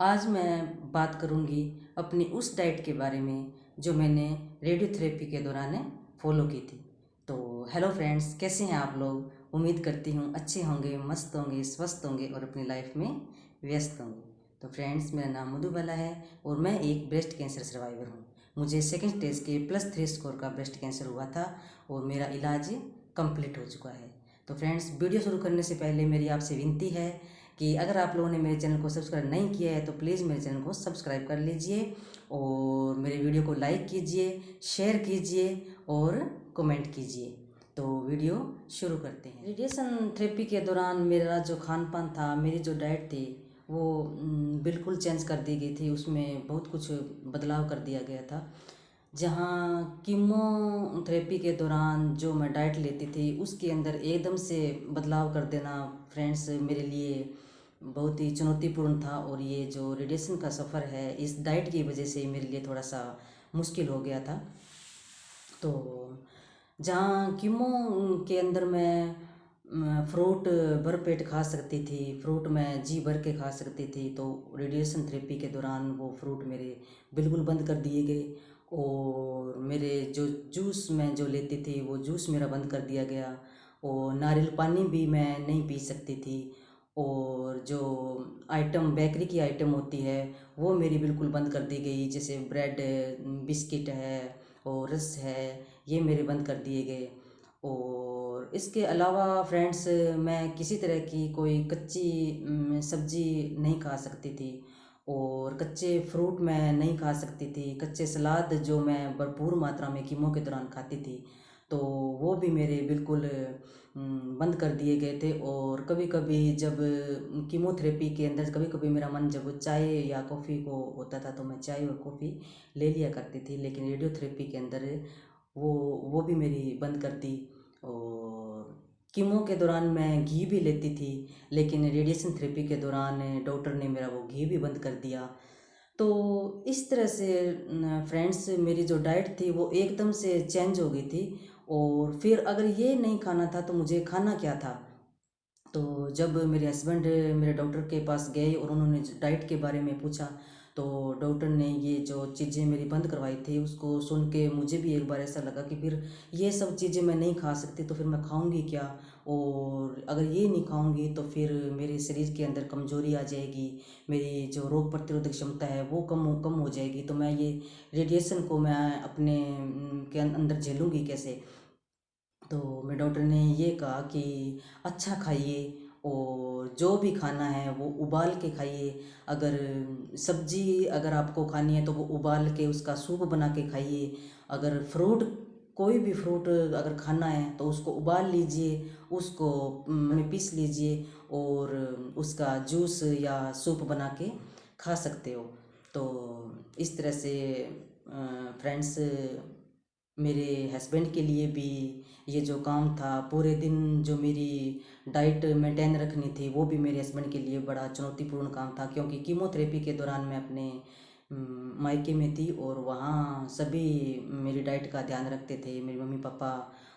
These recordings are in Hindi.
आज मैं बात करूंगी अपनी उस डाइट के बारे में जो मैंने रेडियोथेरेपी के दौरान फॉलो की थी। तो हेलो फ्रेंड्स, कैसे हैं आप लोग। उम्मीद करती हूँ अच्छे होंगे, मस्त होंगे, स्वस्थ होंगे और अपनी लाइफ में व्यस्त होंगे। तो फ्रेंड्स, मेरा नाम मधुबाला है और मैं एक ब्रेस्ट कैंसर सर्वाइवर हूँ। मुझे सेकेंड स्टेज के +3 स्कोर का ब्रेस्ट कैंसर हुआ था और मेरा इलाज कंप्लीट हो चुका है। तो फ्रेंड्स, वीडियो शुरू करने से पहले मेरी आपसे विनती है कि अगर आप लोगों ने मेरे चैनल को सब्सक्राइब नहीं किया है तो प्लीज़ मेरे चैनल को सब्सक्राइब कर लीजिए और मेरे वीडियो को लाइक कीजिए, शेयर कीजिए और कमेंट कीजिए। तो वीडियो शुरू करते हैं। रेडिएशन थेरेपी के दौरान मेरा जो खान पान था, मेरी जो डाइट थी वो बिल्कुल चेंज कर दी गई थी। उसमें बहुत कुछ बदलाव कर दिया गया था। जहाँ कीमोथेरेपी के दौरान जो मैं डाइट लेती थी उसके अंदर एकदम से बदलाव कर देना फ्रेंड्स मेरे लिए बहुत ही चुनौतीपूर्ण था। और ये जो रेडिएशन का सफ़र है इस डाइट की वजह से मेरे लिए थोड़ा सा मुश्किल हो गया था। तो जहाँ कीमो के अंदर मैं फ्रूट भर पेट खा सकती थी, फ्रूट मैं जी भर के खा सकती थी, तो रेडिएशन थेरेपी के दौरान वो फ्रूट मेरे बिल्कुल बंद कर दिए गए। और मेरे जो जूस मैं जो लेती थी वो जूस मेरा बंद कर दिया गया और नारियल पानी भी मैं नहीं पी सकती थी। और जो आइटम बेकरी की आइटम होती है वो मेरी बिल्कुल बंद कर दी गई, जैसे ब्रेड, बिस्किट है और रस है, ये मेरे बंद कर दिए गए। और इसके अलावा फ्रेंड्स, मैं किसी तरह की कोई कच्ची सब्जी नहीं खा सकती थी और कच्चे फ्रूट मैं नहीं खा सकती थी। कच्चे सलाद जो मैं भरपूर मात्रा में कीमो के दौरान खाती थी तो वो भी मेरे बिल्कुल बंद कर दिए गए थे। और कभी कभी जब कीमोथेरेपी के अंदर कभी कभी मेरा मन जब चाय या कॉफ़ी को होता था तो मैं चाय और कॉफ़ी ले लिया करती थी, लेकिन रेडियोथेरेपी के अंदर वो वो भी मेरी बंद कर दी। और कीमो के दौरान मैं घी भी लेती थी, लेकिन रेडिएशन थेरेपी के दौरान डॉक्टर ने मेरा वो घी भी बंद कर दिया। तो इस तरह से फ्रेंड्स मेरी जो डाइट थी वो एकदम से चेंज हो गई थी। और फिर अगर ये नहीं खाना था तो मुझे खाना क्या था। तो जब मेरे हस्बैंड मेरे डॉक्टर के पास गए और उन्होंने डाइट के बारे में पूछा तो डॉक्टर ने ये जो चीज़ें मेरी बंद करवाई थी उसको सुन के मुझे भी एक बार ऐसा लगा कि फिर ये सब चीज़ें मैं नहीं खा सकती तो फिर मैं खाऊंगी क्या। और अगर ये नहीं खाऊंगी तो फिर मेरे शरीर के अंदर कमजोरी आ जाएगी, मेरी जो रोग प्रतिरोधक क्षमता है वो कम हो जाएगी, तो मैं ये रेडिएशन को मैं अपने के अंदर झेलूंगी कैसे। तो मेरे डॉक्टर ने ये कहा कि अच्छा खाइए और जो भी खाना है वो उबाल के खाइए। अगर सब्जी अगर आपको खानी है तो वो उबाल के उसका सूप बना के खाइए। अगर फ्रूट, कोई भी फ्रूट अगर खाना है तो उसको उबाल लीजिए, उसको में पीस लीजिए और उसका जूस या सूप बना के खा सकते हो। तो इस तरह से फ्रेंड्स मेरे हस्बैंड के लिए भी ये जो काम था, पूरे दिन जो मेरी डाइट मेंटेन रखनी थी वो भी मेरे हस्बैंड के लिए बड़ा चुनौतीपूर्ण काम था, क्योंकि कीमोथेरेपी के दौरान मैं अपने मायके में थी और वहाँ सभी मेरी डाइट का ध्यान रखते थे, मेरे मम्मी पापा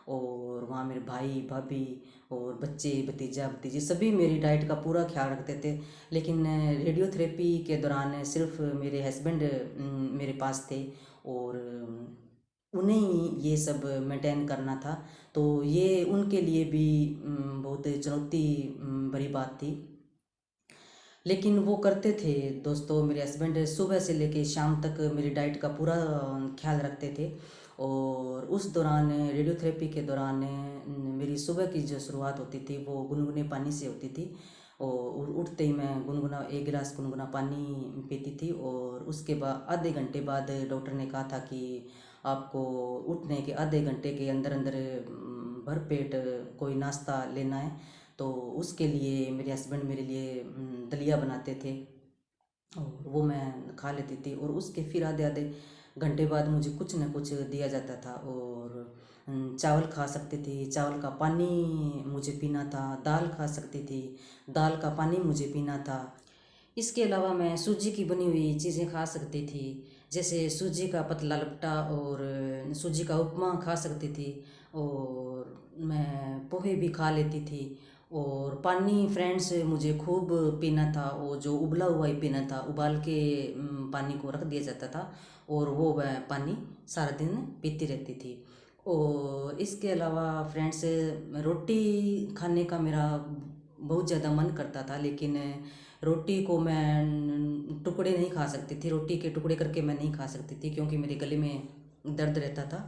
और वहाँ मेरे भाई भाभी और बच्चे भतीजा भतीजी सभी मेरी डाइट का पूरा ख्याल रखते थे। लेकिन रेडियोथेरेपी के दौरान सिर्फ मेरे हस्बैंड मेरे पास थे और उन्हें ही ये सब मेंटेन करना था। तो ये उनके लिए भी बहुत चुनौती भरी बात थी, लेकिन वो करते थे। दोस्तों, मेरे हस्बैंड सुबह से लेके शाम तक मेरी डाइट का पूरा ख्याल रखते थे। और उस दौरान रेडियोथेरेपी के दौरान मेरी सुबह की जो शुरुआत होती थी वो गुनगुने पानी से होती थी। और उठते ही मैं गुनगुना 1 गिलास गुनगुना पानी पीती थी और उसके बाद आधे घंटे बाद डॉक्टर ने कहा था कि आपको उठने के आधे घंटे के अंदर अंदर भर पेट कोई नाश्ता लेना है। तो उसके लिए मेरे हस्बैंड मेरे लिए दलिया बनाते थे और वो मैं खा लेती थी। और उसके फिर आधे आधे घंटे बाद मुझे कुछ न कुछ दिया जाता था और चावल खा सकती थी, चावल का पानी मुझे पीना था, दाल खा सकती थी, दाल का पानी मुझे पीना था। इसके अलावा मैं सूजी की बनी हुई चीज़ें खा सकती थी, जैसे सूजी का पतला लपटा और सूजी का उपमा खा सकती थी। और मैं पोहे भी खा लेती थी और पानी फ्रेंड्स मुझे खूब पीना था, वो जो उबला हुआ ही पीना था, उबाल के पानी को रख दिया जाता था और वो वह पानी सारा दिन पीती रहती थी। और इसके अलावा फ्रेंड्स रोटी खाने का मेरा बहुत ज़्यादा मन करता था, लेकिन रोटी को मैं टुकड़े नहीं खा सकती थी, रोटी के टुकड़े करके मैं नहीं खा सकती थी क्योंकि मेरे गले में दर्द रहता था।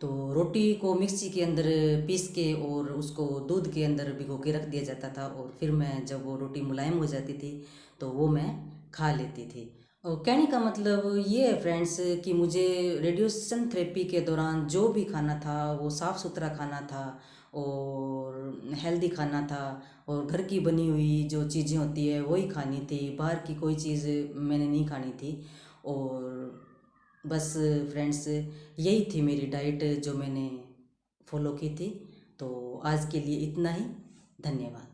तो रोटी को मिक्सी के अंदर पीस के और उसको दूध के अंदर भिगो के रख दिया जाता था और फिर मैं जब वो रोटी मुलायम हो जाती थी तो वो मैं खा लेती थी। और कहने का मतलब ये है फ्रेंड्स कि मुझे रेडिएशन थेरेपी के दौरान जो भी खाना था वो साफ़ सुथरा खाना था और हेल्दी खाना था और घर की बनी हुई जो चीज़ें होती है वही खानी थी, बाहर की कोई चीज़ मैंने नहीं खानी थी। और बस फ्रेंड्स यही थी मेरी डाइट जो मैंने फॉलो की थी। तो आज के लिए इतना ही। धन्यवाद।